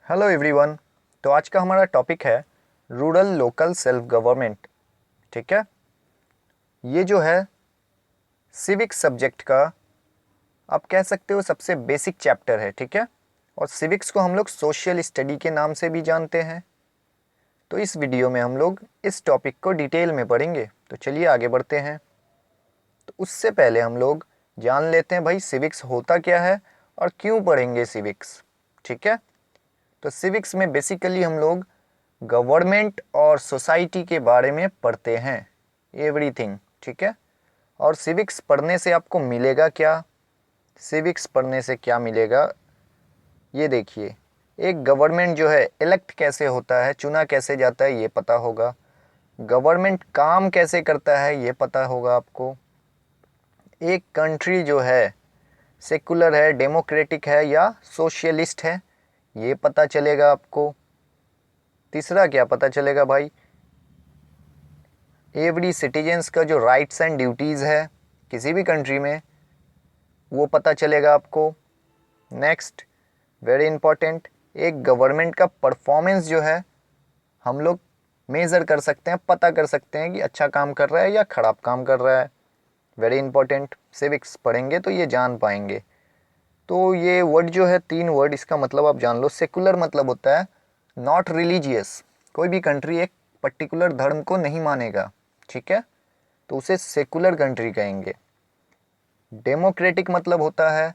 Hello everyone. तो आज का हमारा टॉपिक है रूरल लोकल सेल्फ गवर्नमेंट। ठीक है, ये जो है सिविक्स सब्जेक्ट का आप कह सकते हो सबसे बेसिक चैप्टर है। ठीक है, और सिविक्स को हम लोग सोशल स्टडी के नाम से भी जानते हैं। तो इस वीडियो में हम लोग इस टॉपिक को डिटेल में पढ़ेंगे। तो चलिए आगे बढ़ते हैं। तो उससे पहले हम लोग जान लेते हैं भाई सिविक्स होता क्या है और क्यों पढ़ेंगे सिविक्स। ठीक है, तो सिविक्स में बेसिकली हम लोग गवर्नमेंट और सोसाइटी के बारे में पढ़ते हैं, एवरीथिंग। ठीक है, और सिविक्स पढ़ने से आपको मिलेगा क्या, सिविक्स पढ़ने से क्या मिलेगा ये देखिए। एक गवर्नमेंट जो है इलेक्ट कैसे होता है, चुना कैसे जाता है ये पता होगा। गवर्नमेंट काम कैसे करता है ये पता होगा आपको। एक कंट्री जो है सेकुलर है, डेमोक्रेटिक है या सोशलिस्ट है ये पता चलेगा आपको। तीसरा क्या पता चलेगा भाई, एवरी सिटीजन्स का जो राइट्स एंड ड्यूटीज़ है किसी भी कंट्री में वो पता चलेगा आपको। नेक्स्ट, वेरी इंपॉर्टेंट, एक गवर्नमेंट का परफॉर्मेंस जो है हम लोग मेज़र कर सकते हैं, पता कर सकते हैं कि अच्छा काम कर रहा है या ख़राब काम कर रहा है। वेरी इंपॉर्टेंट, सिविक्स पढ़ेंगे तो ये जान पाएंगे। तो ये वर्ड जो है, तीन वर्ड, इसका मतलब आप जान लो। सेकुलर मतलब होता है नॉट रिलीजियस, कोई भी कंट्री एक पर्टिकुलर धर्म को नहीं मानेगा। ठीक है, तो उसे सेकुलर कंट्री कहेंगे। डेमोक्रेटिक मतलब होता है,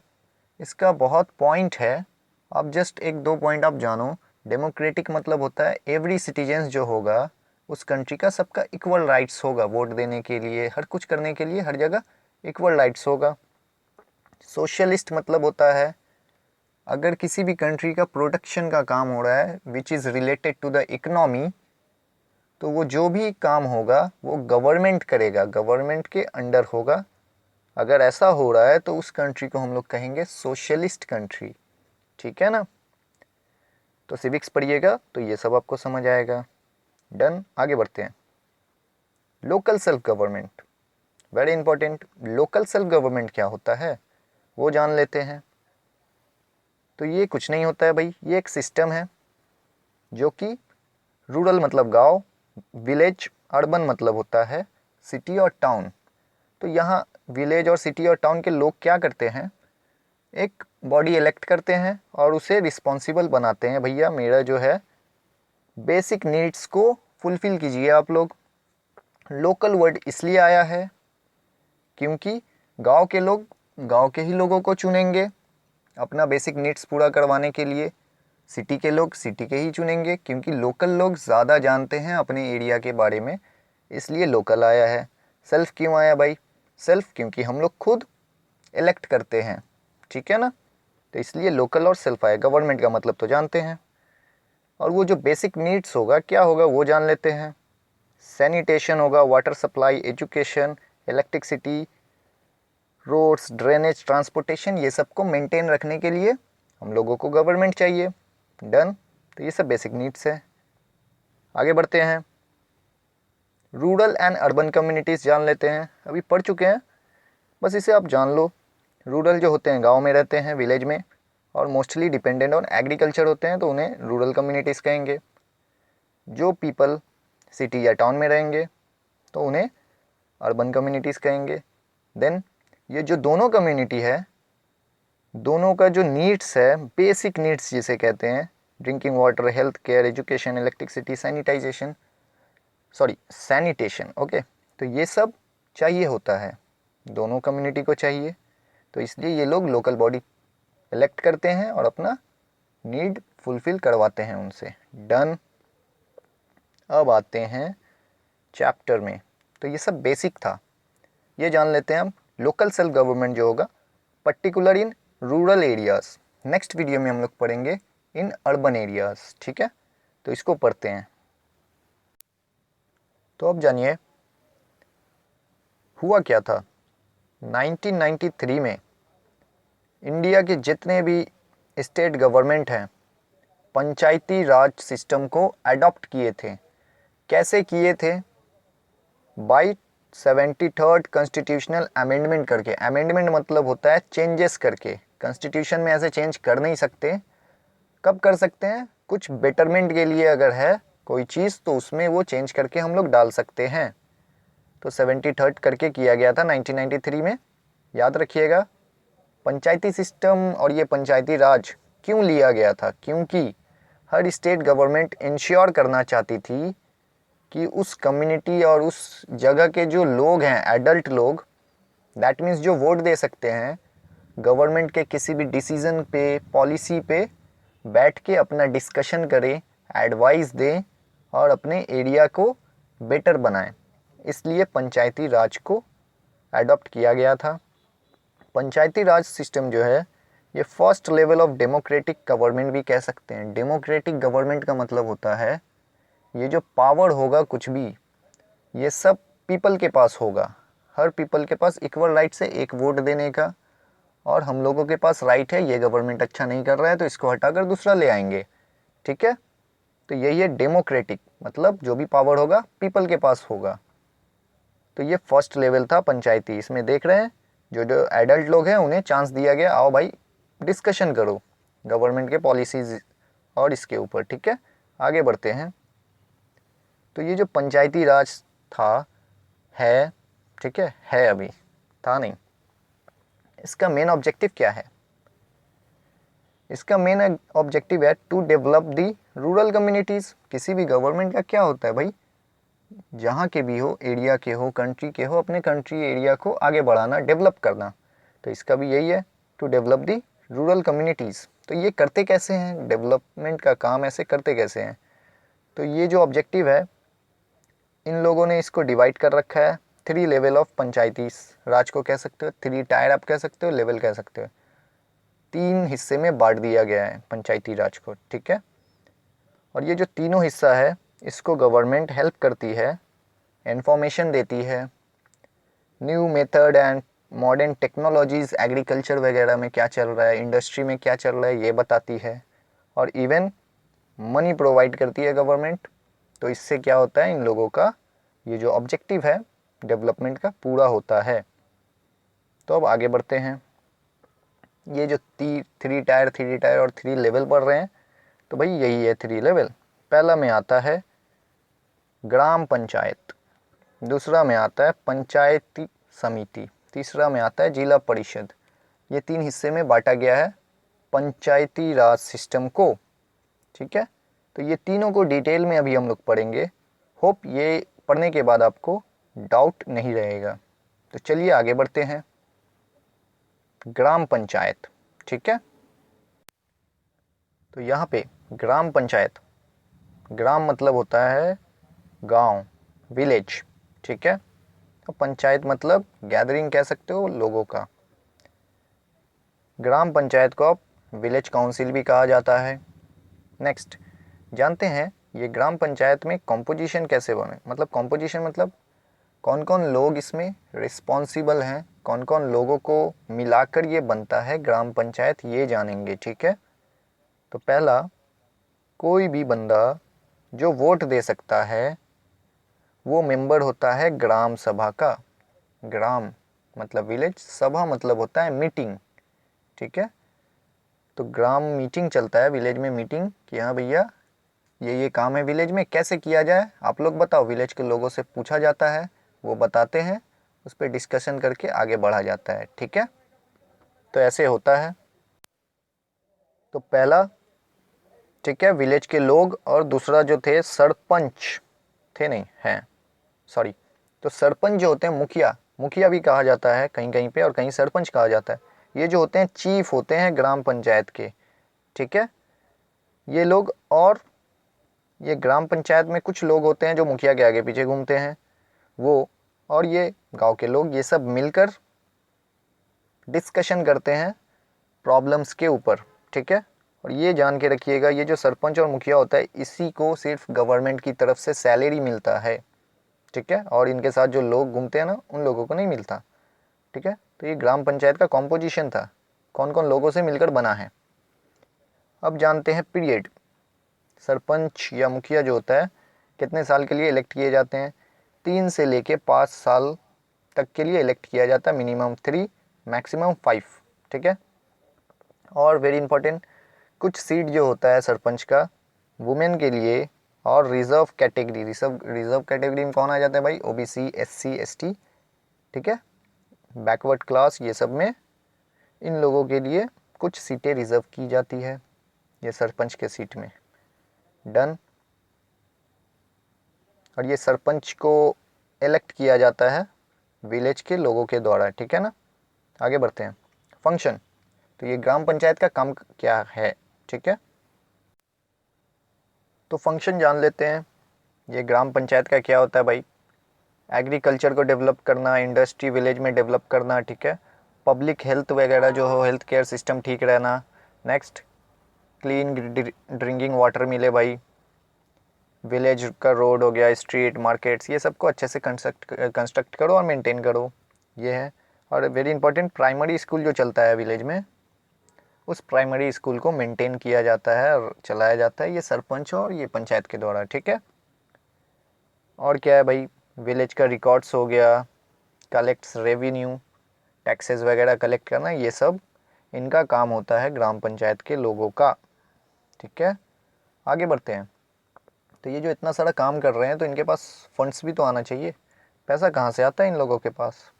इसका बहुत पॉइंट है, आप जस्ट एक दो पॉइंट आप जानो। डेमोक्रेटिक मतलब होता है एवरी सिटीजन्स जो होगा उस कंट्री का सबका इक्वल राइट्स होगा, वोट देने के लिए, हर कुछ करने के लिए हर जगह इक्वल राइट्स होगा। सोशलिस्ट मतलब होता है अगर किसी भी कंट्री का प्रोडक्शन का काम हो रहा है which is related to the economy, तो वो जो भी काम होगा वो गवर्नमेंट करेगा, गवर्नमेंट के अंडर होगा। अगर ऐसा हो रहा है तो उस कंट्री को हम लोग कहेंगे सोशलिस्ट कंट्री। ठीक है ना, तो सिविक्स पढ़िएगा तो ये सब आपको समझ आएगा। डन, आगे बढ़ते हैं। Local self government, very important. Local self government क्या होता है वो जान लेते हैं। तो ये कुछ नहीं होता है भाई, ये एक सिस्टम है जो कि रूरल मतलब गांव, विलेज, अर्बन मतलब होता है सिटी और टाउन। तो यहाँ विलेज और सिटी और टाउन के लोग क्या करते हैं, एक बॉडी इलेक्ट करते हैं और उसे रिस्पॉन्सिबल बनाते हैं, भैया मेरा जो है बेसिक नीड्स को फुलफ़िल कीजिए आप लोग। लोकल वर्ड इसलिए आया है क्योंकि गांव के लोग गांव के ही लोगों को चुनेंगे अपना बेसिक नीड्स पूरा करवाने के लिए, सिटी के लोग सिटी के ही चुनेंगे क्योंकि लोकल लोग ज़्यादा जानते हैं अपने एरिया के बारे में, इसलिए लोकल आया है। सेल्फ क्यों आया भाई, सेल्फ क्योंकि हम लोग खुद इलेक्ट करते हैं। ठीक है ना, तो इसलिए लोकल और सेल्फ आया। गवर्नमेंट का मतलब तो जानते हैं, और वो जो बेसिक नीड्स होगा क्या होगा वो जान लेते हैं। सैनिटेशन होगा, water supply, education, electricity, roads, drainage, transportation, ये सब को मेंटेन रखने के लिए हम लोगों को गवर्नमेंट चाहिए। डन, तो ये सब बेसिक नीड्स है। आगे बढ़ते हैं, रूरल एंड अर्बन कम्युनिटीज़ जान लेते हैं, अभी पढ़ चुके हैं, बस इसे आप जान लो। रूरल जो होते हैं गांव में रहते हैं, विलेज में, और मोस्टली डिपेंडेंट ऑन एग्रीकल्चर होते हैं तो उन्हें रूरल कम्युनिटीज़ कहेंगे। जो पीपल सिटी या टाउन में रहेंगे तो उन्हें अर्बन कम्युनिटीज़ कहेंगे। देन ये जो दोनों कम्युनिटी है, दोनों का जो नीड्स है, बेसिक नीड्स जिसे कहते हैं, drinking water, health care, education, electricity, sanitization, sorry sanitation, okay, तो ये सब चाहिए होता है, दोनों कम्युनिटी को चाहिए। तो इसलिए ये लोग लोकल बॉडी इलेक्ट करते हैं और अपना नीड फुलफ़िल करवाते हैं उनसे। डन, अब आते हैं चैप्टर में। तो ये सब बेसिक था, ये जान लेते हैं हम। लोकल सेल्फ गवर्नमेंट जो होगा particular in rural areas, next video में हम लोग पढ़ेंगे इन अर्बन एरियाज़। ठीक है, तो इसको पढ़ते हैं। तो अब जानिए हुआ क्या था। 1993 में इंडिया के जितने भी स्टेट गवर्नमेंट हैं पंचायती राज सिस्टम को अडॉप्ट किए थे। कैसे किए थे, बाई 73rd कॉन्स्टिट्यूशनल अमेंडमेंट करके। अमेंडमेंट मतलब होता है चेंजेस करके, कॉन्स्टिट्यूशन में ऐसे चेंज कर नहीं सकते, कब कर सकते हैं? कुछ बेटरमेंट के लिए अगर है कोई चीज़ तो उसमें वो चेंज करके हम लोग डाल सकते हैं। तो 73rd करके किया गया था 1993 में, याद रखिएगा। पंचायती सिस्टम और ये पंचायती राज क्यों लिया गया था? क्योंकि हर स्टेट गवर्नमेंट इंश्योर करना चाहती थी कि उस कम्युनिटी और उस जगह के जो लोग हैं, एडल्ट लोग, दैट मीन्स जो वोट दे सकते हैं, गवर्नमेंट के किसी भी डिसीजन पे, पॉलिसी पे बैठ के अपना डिस्कशन करें, एडवाइस दें और अपने एरिया को बेटर बनाएं। इसलिए पंचायती राज को अडॉप्ट किया गया था। पंचायती राज सिस्टम जो है ये first level of democratic government भी कह सकते हैं। डेमोक्रेटिक गवर्नमेंट का मतलब होता है ये जो पावर होगा कुछ भी, ये सब पीपल के पास होगा। हर पीपल के पास इक्वल राइट से एक वोट देने का, और हम लोगों के पास राइट है ये गवर्नमेंट अच्छा नहीं कर रहा है तो इसको हटाकर दूसरा ले आएंगे, ठीक है। तो यही है डेमोक्रेटिक, मतलब जो भी पावर होगा पीपल के पास होगा। तो ये फर्स्ट लेवल था पंचायती। इसमें देख रहे हैं जो जो एडल्ट लोग हैं उन्हें चांस दिया गया, आओ भाई डिस्कशन करो गवर्नमेंट के पॉलिसीज और इसके ऊपर, ठीक है। आगे बढ़ते हैं। तो ये जो पंचायती राज था, है, ठीक है अभी, था नहीं। इसका मेन ऑब्जेक्टिव क्या है? इसका मेन ऑब्जेक्टिव है to develop the rural communities. किसी भी गवर्नमेंट का क्या होता है भाई, जहाँ के भी हो, एरिया के हो, कंट्री के हो, अपने कंट्री एरिया को आगे बढ़ाना, डेवलप करना। तो इसका भी यही है, to develop the rural communities. तो ये करते कैसे हैं? डेवलपमेंट का काम ऐसे करते कैसे हैं? तो ये जो ऑब्जेक्टिव है, इन लोगों ने इसको डिवाइड कर रखा है 3 लेवल ऑफ पंचायती राज को कह सकते हो, 3 टायर आप कह सकते हो, लेवल कह सकते हो। 3 हिस्से में बांट दिया गया है पंचायती राज को, ठीक है। और ये जो तीनों हिस्सा है इसको गवर्नमेंट हेल्प करती है, इंफॉर्मेशन देती है, new method and modern technologies, agriculture वगैरह में क्या चल रहा है, इंडस्ट्री में क्या चल रहा है ये बताती है, और इवन मनी प्रोवाइड करती है गवर्नमेंट। तो इससे क्या होता है, इन लोगों का ये जो ऑब्जेक्टिव है डेवलपमेंट का पूरा होता है। तो अब आगे बढ़ते हैं। ये जो 3 टायर और 3 लेवल पढ़ रहे हैं, तो भाई यही है 3 लेवल। पहला में आता है ग्राम पंचायत, दूसरा में आता है पंचायती समिति, तीसरा में आता है जिला परिषद। ये 3 हिस्से में बांटा गया है पंचायती राज सिस्टम को, ठीक है। तो ये तीनों को डिटेल में अभी हम लोग पढ़ेंगे। होप ये पढ़ने के बाद आपको डाउट नहीं रहेगा। तो चलिए आगे बढ़ते हैं। ग्राम पंचायत, ठीक है। तो यहाँ पे ग्राम पंचायत, ग्राम मतलब होता है गांव, विलेज, ठीक है। तो पंचायत मतलब गैदरिंग कह सकते हो लोगों का। ग्राम पंचायत को आप विलेज काउंसिल भी कहा जाता है। नेक्स्ट जानते हैं ये ग्राम पंचायत में कॉम्पोजिशन कैसे बने, मतलब कॉम्पोजिशन मतलब कौन कौन लोग इसमें रिस्पॉन्सिबल हैं, कौन कौन लोगों को मिलाकर ये बनता है ग्राम पंचायत, ये जानेंगे, ठीक है। तो पहला, कोई भी बंदा जो वोट दे सकता है वो मेंबर होता है ग्राम सभा का। ग्राम मतलब विलेज, सभा मतलब होता है मीटिंग, ठीक है। तो ग्राम मीटिंग चलता है विलेज में, मीटिंग कि हाँ भैया ये काम है विलेज में, कैसे किया जाए आप लोग बताओ। विलेज के लोगों से पूछा जाता है, वो बताते हैं, उस पर डिस्कशन करके आगे बढ़ा जाता है, ठीक है। तो ऐसे होता है। तो पहला, ठीक है, विलेज के लोग, और दूसरा जो थे सरपंच थे, नहीं हैं, सॉरी। तो सरपंच जो होते हैं, मुखिया, मुखिया भी कहा जाता है कहीं कहीं पे और कहीं सरपंच कहा जाता है। ये जो होते हैं चीफ होते हैं ग्राम पंचायत के, ठीक है, ये लोग। और ये ग्राम पंचायत में कुछ लोग होते हैं जो मुखिया के आगे पीछे घूमते हैं, वो, और ये गांव के लोग, ये सब मिलकर डिस्कशन करते हैं प्रॉब्लम्स के ऊपर, ठीक है। और ये जान के रखिएगा ये जो सरपंच और मुखिया होता है इसी को सिर्फ गवर्नमेंट की तरफ से सैलरी मिलता है, ठीक है। और इनके साथ जो लोग घूमते हैं ना उन लोगों को नहीं मिलता, ठीक है। तो ये ग्राम पंचायत का कॉम्पोजिशन था, कौन कौन लोगों से मिलकर बना है। अब जानते हैं पीरियड। सरपंच या मुखिया जो होता है कितने साल के लिए इलेक्ट किए जाते हैं? 3 से लेके 5 साल तक के लिए इलेक्ट किया जाता है, मिनिमम 3 मैक्सिमम 5, ठीक है। और वेरी इंपॉर्टेंट, कुछ सीट जो होता है सरपंच का वुमेन के लिए, और रिजर्व कैटेगरी, रिजर्व कैटेगरी में कौन आ जाता है भाई, ओबीसी, एससी, एसटी, ठीक है, बैकवर्ड क्लास, ये सब में इन लोगों के लिए कुछ सीटें रिजर्व की जाती है ये सरपंच के सीट में। डन। और ये सरपंच को इलेक्ट किया जाता है विलेज के लोगों के द्वारा, ठीक है ना। आगे बढ़ते हैं। फंक्शन, तो ये ग्राम पंचायत का काम क्या है, ठीक है। तो फंक्शन जान लेते हैं। ये ग्राम पंचायत का क्या होता है भाई, एग्रीकल्चर को डेवलप करना, इंडस्ट्री विलेज में डेवलप करना, ठीक है, पब्लिक हेल्थ वगैरह जो हो, हेल्थ केयर सिस्टम ठीक रहना। नेक्स्ट, क्लीन ड्रिंकिंग वाटर मिले भाई, विलेज का रोड हो गया, स्ट्रीट, मार्केट्स, ये सबको अच्छे से कंस्ट्रक्ट करो और मेंटेन करो, ये है। और वेरी इंपॉर्टेंट, प्राइमरी स्कूल जो चलता है विलेज में, उस प्राइमरी स्कूल को मेंटेन किया जाता है और चलाया जाता है ये सरपंच और ये पंचायत के द्वारा, ठीक है। और क्या है भाई, विलेज का रिकॉर्ड्स हो गया, कलेक्ट्स रेवेन्यू, टैक्सेस वगैरह कलेक्ट करना, ये सब इनका काम होता है ग्राम पंचायत के लोगों का, ठीक है। आगे बढ़ते हैं। तो ये जो इतना सारा काम कर रहे हैं तो इनके पास फंड्स भी तो आना चाहिए। पैसा कहाँ से आता है इन लोगों के पास,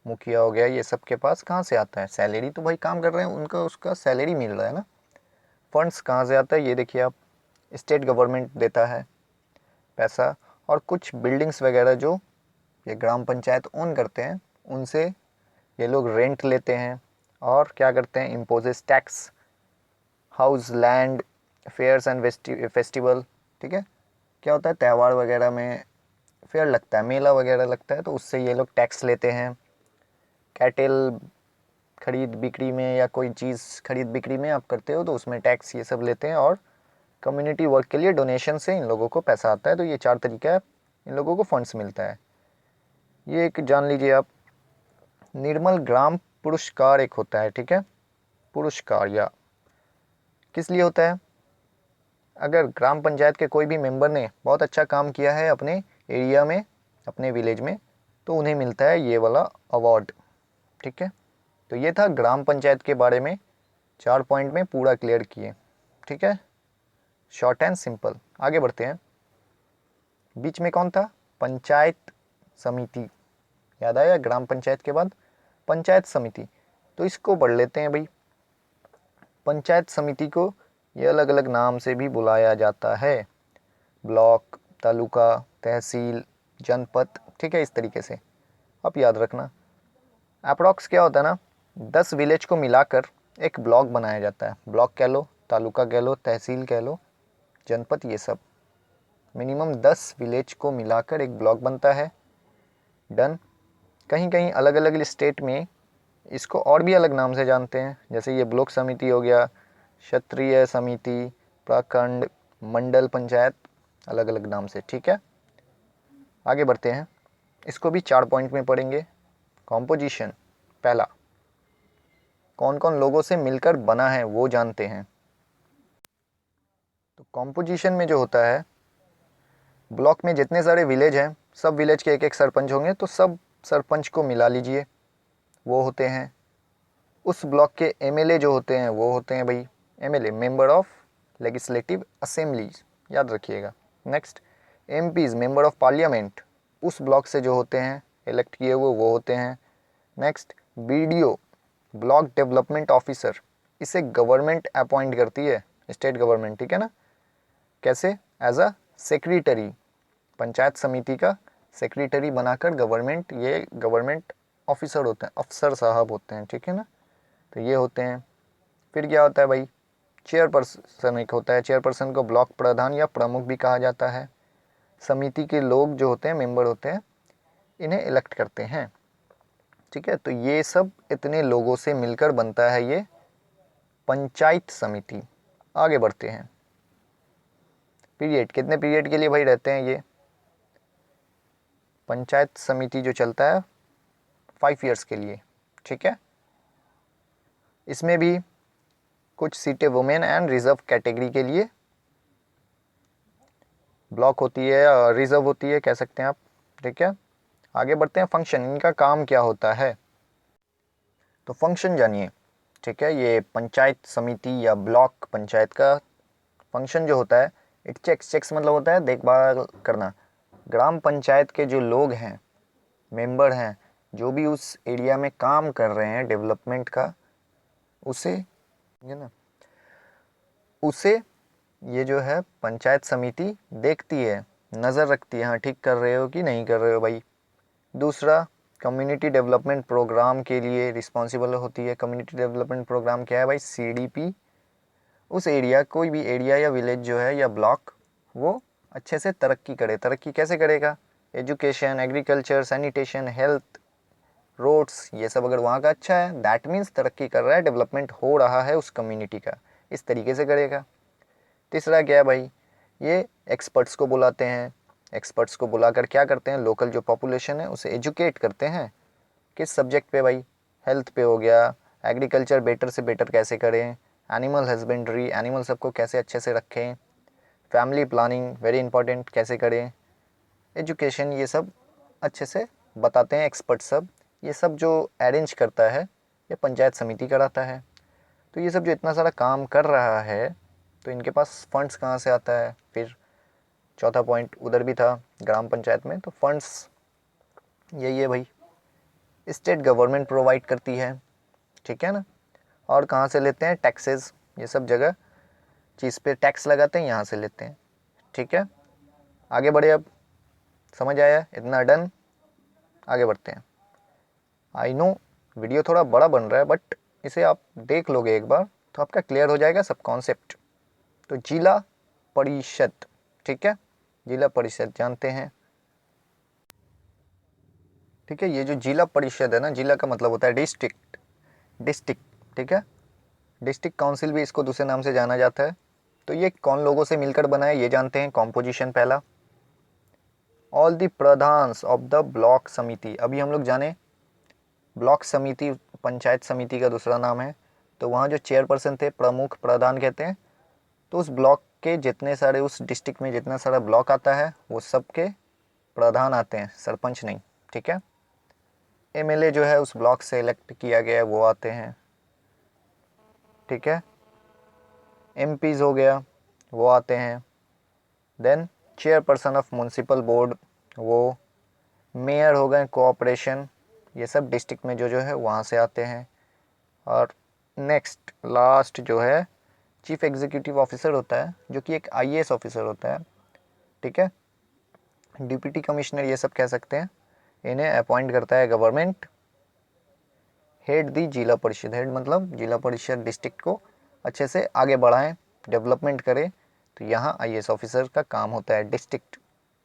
मुखिया हो गया, ये सब के पास कहाँ से आता है, सैलरी तो भाई काम कर रहे हैं उनका, उसका सैलरी मिल रहा है ना। फंड्स कहाँ से आता है, ये देखिए आप, स्टेट गवर्नमेंट देता है पैसा, और कुछ बिल्डिंग्स वगैरह जो ये ग्राम पंचायत ओन करते हैं उनसे ये लोग रेंट लेते हैं, और क्या करते हैं, imposes tax, house, land, fairs and festival, ठीक है। क्या होता है, त्यौहार वगैरह में फेयर लगता है, मेला वगैरह लगता है, तो उससे ये लोग टैक्स लेते हैं। कैटल खरीद बिक्री में या कोई चीज़ खरीद बिक्री में आप करते हो तो उसमें टैक्स ये सब लेते हैं, और कम्युनिटी वर्क के लिए डोनेशन से इन लोगों को पैसा आता है। तो ये 4 तरीका है, इन लोगों को फंड्स मिलता है। ये एक जान लीजिए आप, निर्मल ग्राम पुरस्कार एक होता है, ठीक है, पुरस्कार, या किस लिए होता है, अगर ग्राम पंचायत के कोई भी मेंबर ने बहुत अच्छा काम किया है अपने एरिया में, अपने विलेज में, तो उन्हें मिलता है ये वाला अवार्ड, ठीक है। तो ये था ग्राम पंचायत के बारे में, 4 पॉइंट में पूरा क्लियर किए, ठीक है, शॉर्ट एंड सिंपल। आगे बढ़ते हैं। बीच में कौन था, पंचायत समिति, याद आया, ग्राम पंचायत के बाद पंचायत समिति, तो इसको पढ़ लेते हैं भाई। पंचायत समिति को ये अलग अलग नाम से भी बुलाया जाता है, ब्लॉक, तालुका, तहसील, जनपद, ठीक है, इस तरीके से आप याद रखना। अप्रॉक्स क्या होता है ना, 10 विलेज को मिलाकर एक ब्लॉक बनाया जाता है, ब्लॉक कह लो, तालुका कह लो, तहसील कह लो, जनपद, ये सब मिनिमम 10 विलेज को मिलाकर एक ब्लॉक बनता है। डन। कहीं कहीं अलग अलग स्टेट में इसको और भी अलग नाम से जानते हैं, जैसे ये ब्लॉक समिति हो गया, क्षेत्रीय समिति, प्रखंड, मंडल पंचायत, अलग अलग नाम से, ठीक है। आगे बढ़ते हैं, इसको भी 4 पॉइंट में पढ़ेंगे। कॉम्पोजिशन, पहला, कौन कौन लोगों से मिलकर बना है वो जानते हैं। तो कॉम्पोजिशन में जो होता है, ब्लॉक में जितने सारे विलेज हैं, सब विलेज के एक एक सरपंच होंगे, तो सब सरपंच को मिला लीजिए, वो होते हैं। उस ब्लॉक के एमएलए जो होते हैं वो होते हैं भाई, MLA, member of legislative assemblies, याद रखिएगा। Next, MPs, member of parliament, उस ब्लॉक से जो होते हैं इलेक्ट किए हुए वो होते हैं। Next, BDO, block development officer, इसे गवर्नमेंट अपॉइंट करती है, स्टेट गवर्नमेंट, ठीक है ना। कैसे, एज अ सेक्रेटरी, पंचायत समिति का सेक्रेटरी बनाकर गवर्नमेंट, ये गवर्नमेंट ऑफिसर होते हैं, अफसर साहब होते हैं, ठीक है ना, तो ये होते हैं। फिर क्या होता है भाई, चेयरपर्सन एक होता है, चेयरपर्सन को ब्लॉक प्रधान या प्रमुख भी कहा जाता है। समिति के लोग जो होते हैं, मेंबर होते हैं, इन्हें इलेक्ट करते हैं, ठीक है। तो ये सब इतने लोगों से मिलकर बनता है ये पंचायत समिति। आगे बढ़ते हैं। पीरियड, कितने पीरियड के लिए भाई रहते हैं ये पंचायत समिति जो चलता है, 5 ईयर्स के लिए, ठीक है। इसमें भी कुछ सीटें वुमेन एंड रिजर्व कैटेगरी के लिए ब्लॉक होती है या रिजर्व होती है, कह सकते हैं आप, ठीक है। आगे बढ़ते हैं। फंक्शन, इनका काम क्या होता है, तो फंक्शन जानिए। ठीक है। ये पंचायत समिति या ब्लॉक पंचायत का फंक्शन जो होता है, इट चेक्स मतलब होता है देखभाल करना। ग्राम पंचायत के जो लोग हैं, मेंबर हैं, जो भी उस एरिया में काम कर रहे हैं डेवलपमेंट का, उसे है ना, उसे ये जो है पंचायत समिति देखती है, नज़र रखती है, हाँ ठीक कर रहे हो कि नहीं कर रहे हो भाई। दूसरा, कम्युनिटी डेवलपमेंट प्रोग्राम के लिए रिस्पॉन्सिबल होती है। कम्युनिटी डेवलपमेंट प्रोग्राम क्या है भाई? सीडीपी। उस एरिया, कोई भी एरिया या विलेज जो है या ब्लॉक, वो अच्छे से तरक्की करे। तरक्की कैसे करेगा? Education, agriculture, sanitation, health, roads, ये सब अगर वहाँ का अच्छा है, दैट मीन्स तरक्की कर रहा है, डेवलपमेंट हो रहा है उस कम्युनिटी का, इस तरीके से करेगा। तीसरा क्या है भाई? ये एक्सपर्ट्स को बुलाते हैं। एक्सपर्ट्स को बुलाकर क्या करते हैं? लोकल जो पॉपुलेशन है उसे एजुकेट करते हैं। किस सब्जेक्ट पे भाई? हेल्थ पे हो गया, एग्रीकल्चर बेटर से बेटर कैसे करें, एनिमल हस्बेंड्री, एनिमल सबको कैसे अच्छे से रखें, फैमिली प्लानिंग वेरी इंपॉर्टेंट कैसे करें, एजुकेशन, ये सब अच्छे से बताते हैं एक्सपर्ट सब। ये सब जो अरेंज करता है, ये पंचायत समिति कराता है। तो ये सब जो इतना सारा काम कर रहा है, तो इनके पास फंड्स कहाँ से आता है? फिर चौथा पॉइंट उधर भी था ग्राम पंचायत में, तो फंड्स यही है भाई, स्टेट गवर्नमेंट प्रोवाइड करती है, ठीक है ना। और कहाँ से लेते हैं? टैक्सेस, ये सब जगह चीज़ पे टैक्स लगाते हैं, यहाँ से लेते हैं, ठीक है। आगे बढ़े अब, समझ आया इतना? डन। आगे बढ़ते हैं। आई नो वीडियो थोड़ा बड़ा बन रहा है, बट इसे आप देख लोगे एक बार तो आपका क्लियर हो जाएगा सब कॉन्सेप्ट। तो जिला परिषद, ठीक है, जिला परिषद जानते हैं, ठीक है। ये जो जिला परिषद है ना, जिला का मतलब होता है डिस्ट्रिक्ट, डिस्ट्रिक्ट, ठीक है। डिस्ट्रिक्ट काउंसिल भी इसको दूसरे नाम से जाना जाता है। तो ये कौन लोगों से मिलकर बना है ये जानते हैं। कॉम्पोजिशन पहला, all the pradhans of the block samiti. अभी हम लोग जाने ब्लॉक समिति पंचायत समिति का दूसरा नाम है। तो वहाँ जो चेयरपर्सन थे, प्रमुख प्रधान कहते हैं। तो उस ब्लॉक के जितने सारे, उस डिस्ट्रिक्ट में जितना सारा ब्लॉक आता है, वो सब के प्रधान आते हैं, सरपंच नहीं, ठीक है। एमएलए जो है उस ब्लॉक से इलेक्ट किया गया है, वो आते हैं, ठीक है। एमपीज हो गया, वो आते हैं। Then chairperson of municipal board, वो मेयर हो गए कोऑपरेशन, ये सब डिस्ट्रिक्ट में जो जो है वहाँ से आते हैं। और नेक्स्ट लास्ट जो है चीफ एग्जीक्यूटिव ऑफिसर होता है, जो कि एक आईएएस ऑफिसर होता है, ठीक है। डिप्टी कमिश्नर ये सब कह सकते हैं। इन्हें अपॉइंट करता है गवर्नमेंट। हेड दी जिला परिषद, हेड मतलब जिला परिषद डिस्ट्रिक्ट को अच्छे से आगे बढ़ाएं, डेवलपमेंट करें। तो यहाँ आईएएस ऑफिसर का काम होता है, डिस्ट्रिक्ट,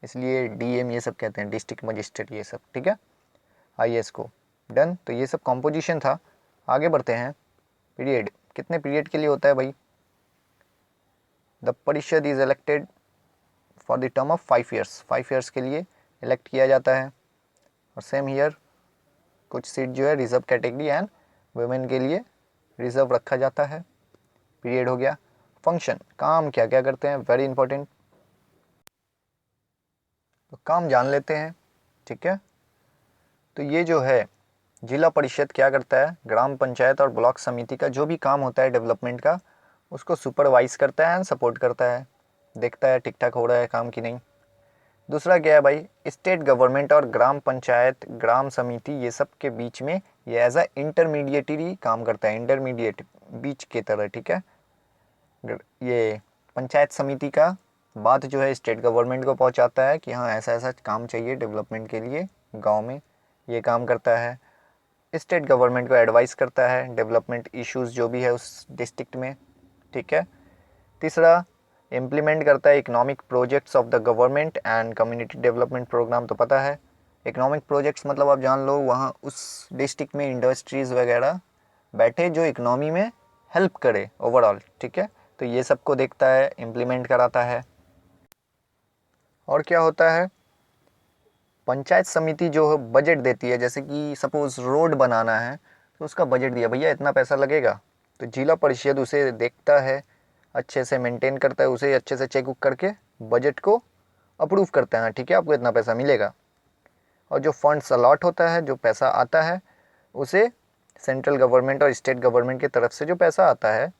इसलिए डीएम ये सब कहते हैं, डिस्ट्रिक्ट मजिस्ट्रेट ये सब, ठीक है, आईएएस को। डन। तो ये सब कॉम्पोजिशन था। आगे बढ़ते हैं। पीरियड, कितने पीरियड के लिए होता है भाई? द परिषद is elected for the term of 5 years, 5 years के लिए इलेक्ट किया जाता है। और सेम हीयर कुछ सीट जो है रिजर्व कैटेगरी एंड वुमेन के लिए रिजर्व रखा जाता है। पीरियड हो गया। फंक्शन, काम क्या क्या करते हैं, वेरी इंपॉर्टेंट। तो काम जान लेते हैं, ठीक है। तो ये जो है जिला परिषद क्या करता है? ग्राम पंचायत और ब्लॉक समिति का जो भी काम होता है डेवलपमेंट का, उसको सुपरवाइज करता है एंड सपोर्ट करता है, देखता है ठीक ठाक हो रहा है काम कि नहीं। दूसरा क्या है भाई? स्टेट गवर्नमेंट और ग्राम पंचायत, ग्राम समिति, ये सब के बीच में ये एज अ इंटरमीडिएटरी काम करता है, इंटरमीडिएट, बीच के तरह, ठीक है। ये पंचायत समिति का बात जो है स्टेट गवर्नमेंट को पहुंचाता है कि हाँ ऐसा ऐसा काम चाहिए डेवलपमेंट के लिए गांव में, ये काम करता है। स्टेट गवर्नमेंट को एडवाइस करता है डेवलपमेंट इश्यूज जो भी है उस डिस्ट्रिक्ट में, ठीक है। तीसरा, इम्प्लीमेंट करता है economic projects of the government and community development programme. तो पता है इकोनॉमिक प्रोजेक्ट्स मतलब आप जान लो, वहाँ उस डिस्ट्रिक्ट में इंडस्ट्रीज़ वगैरह बैठे जो इकोनॉमी में हेल्प करे ओवरऑल, ठीक है। तो ये सबको देखता है, इम्प्लीमेंट कराता है। और क्या होता है? पंचायत समिति जो बजट देती है, जैसे कि सपोज रोड बनाना है तो उसका बजट दिया, भैया इतना पैसा लगेगा, तो जिला परिषद उसे देखता है, अच्छे से मेंटेन करता है, उसे अच्छे से चेक करके बजट को अप्रूव करता है, ठीक है आपको इतना पैसा मिलेगा। और जो फंड्स अलॉट होता है, जो पैसा आता है, उसे सेंट्रल गवर्नमेंट और स्टेट गवर्नमेंट की तरफ से जो पैसा आता है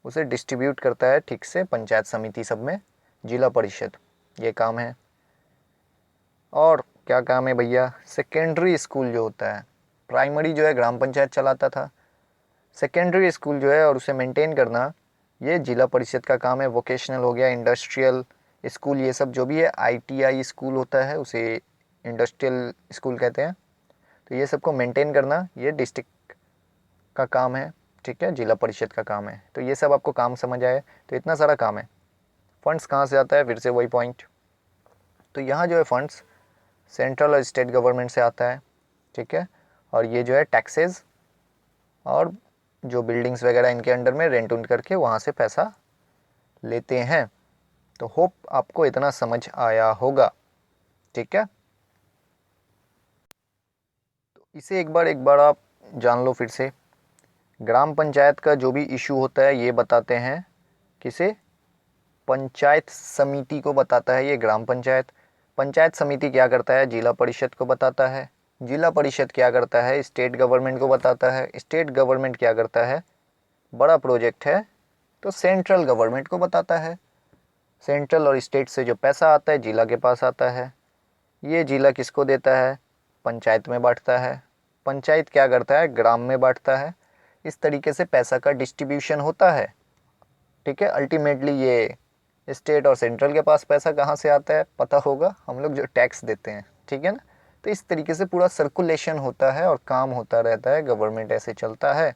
उसे डिस्ट्रीब्यूट करता है ठीक से पंचायत समिति सब में, जिला परिषद, ये काम है। और क्या काम है भैया, सेकेंडरी स्कूल जो होता है, प्राइमरी जो है ग्राम पंचायत चलाता था, सेकेंडरी स्कूल जो है और उसे मेंटेन करना ये जिला परिषद का काम है। वोकेशनल हो गया, इंडस्ट्रियल स्कूल, ये सब जो भी है, आईटीआई स्कूल होता है उसे इंडस्ट्रियल स्कूल कहते हैं, तो ये सबको मेंटेन करना ये डिस्ट्रिक्ट का काम है, ठीक है, जिला परिषद का काम है। तो ये सब आपको काम समझ आए, तो इतना सारा काम है। फंड्स कहाँ से आता है, फिर से वही पॉइंट, तो यहाँ जो है फंड्स सेंट्रल और स्टेट गवर्नमेंट से आता है, ठीक है, और ये जो है टैक्सेस और जो बिल्डिंग्स वगैरह इनके अंडर में रेंट उन करके वहाँ से पैसा लेते हैं। तो होप आपको इतना समझ आया होगा, ठीक है। तो इसे एक बार आप जान लो फिर से। ग्राम पंचायत का जो भी इशू होता है ये बताते हैं किसे, पंचायत समिति को बताता है ये ग्राम पंचायत। पंचायत समिति क्या करता है, जिला परिषद को बताता है। जिला परिषद क्या करता है, स्टेट गवर्नमेंट को बताता है। स्टेट गवर्नमेंट क्या करता है, बड़ा प्रोजेक्ट है तो सेंट्रल गवर्नमेंट को बताता है। सेंट्रल और स्टेट से जो पैसा आता है जिला के पास आता है, ये जिला किसको देता है, पंचायत में बांटता है। पंचायत क्या करता है, ग्राम में बांटता है। इस तरीके से पैसा का डिस्ट्रीब्यूशन होता है, ठीक है। अल्टीमेटली ये स्टेट और सेंट्रल के पास पैसा कहाँ से आता है पता होगा, हम लोग जो टैक्स देते हैं, ठीक है ना। तो इस तरीके से पूरा सर्कुलेशन होता है और काम होता रहता है, गवर्नमेंट ऐसे चलता है।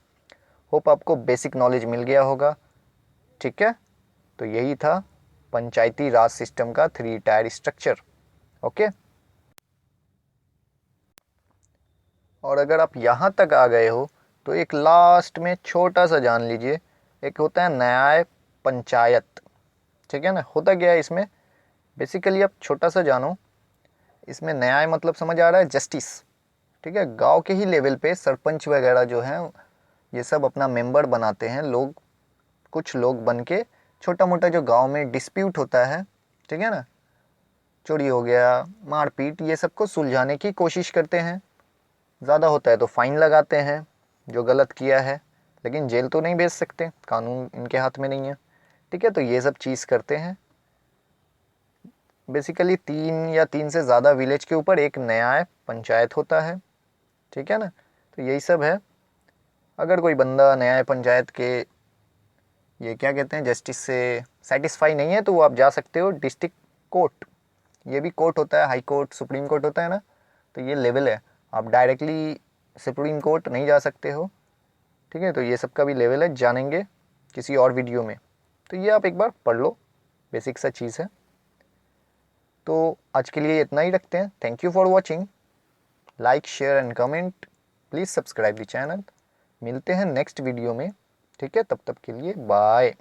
होप आपको बेसिक नॉलेज मिल गया होगा, ठीक है। तो यही था पंचायती राज सिस्टम का 3 टायर स्ट्रक्चर, ओके। और अगर आप यहाँ तक आ गए हो तो एक लास्ट में छोटा सा जान लीजिए, एक होता है न्याय पंचायत, ठीक है ना। होता क्या है इसमें, बेसिकली आप छोटा सा जानो, इसमें न्याय मतलब समझ आ रहा है, जस्टिस, ठीक है। गांव के ही लेवल पे सरपंच वगैरह जो हैं ये सब अपना मेंबर बनाते हैं लोग, कुछ लोग बन के छोटा मोटा जो गांव में डिस्प्यूट होता है, ठीक है ना, चोरी हो गया, मारपीट, ये सबको सुलझाने की कोशिश करते हैं। ज़्यादा होता है तो फाइन लगाते हैं जो गलत किया है, लेकिन जेल तो नहीं भेज सकते, कानून इनके हाथ में नहीं है, ठीक है। तो ये सब चीज़ करते हैं। बेसिकली 3 या 3 से ज़्यादा विलेज के ऊपर एक न्याय पंचायत होता है, ठीक है ना। तो यही सब है। अगर कोई बंदा न्याय पंचायत के ये क्या कहते हैं जस्टिस से सेटिस्फाई नहीं है तो वो आप जा सकते हो डिस्ट्रिक्ट कोर्ट। ये भी कोर्ट होता है, हाई कोर्ट, सुप्रीम कोर्ट होता है ना, तो ये लेवल है। आप डायरेक्टली सुप्रीम कोर्ट नहीं जा सकते हो, ठीक है। तो ये सब का भी लेवल है, जानेंगे किसी और वीडियो में। तो ये आप एक बार पढ़ लो, बेसिक सा चीज़ है। तो आज के लिए इतना ही रखते हैं। Thank you for watching, like share and comment, please subscribe the channel. मिलते हैं नेक्स्ट वीडियो में, ठीक है। तब तक के लिए बाय।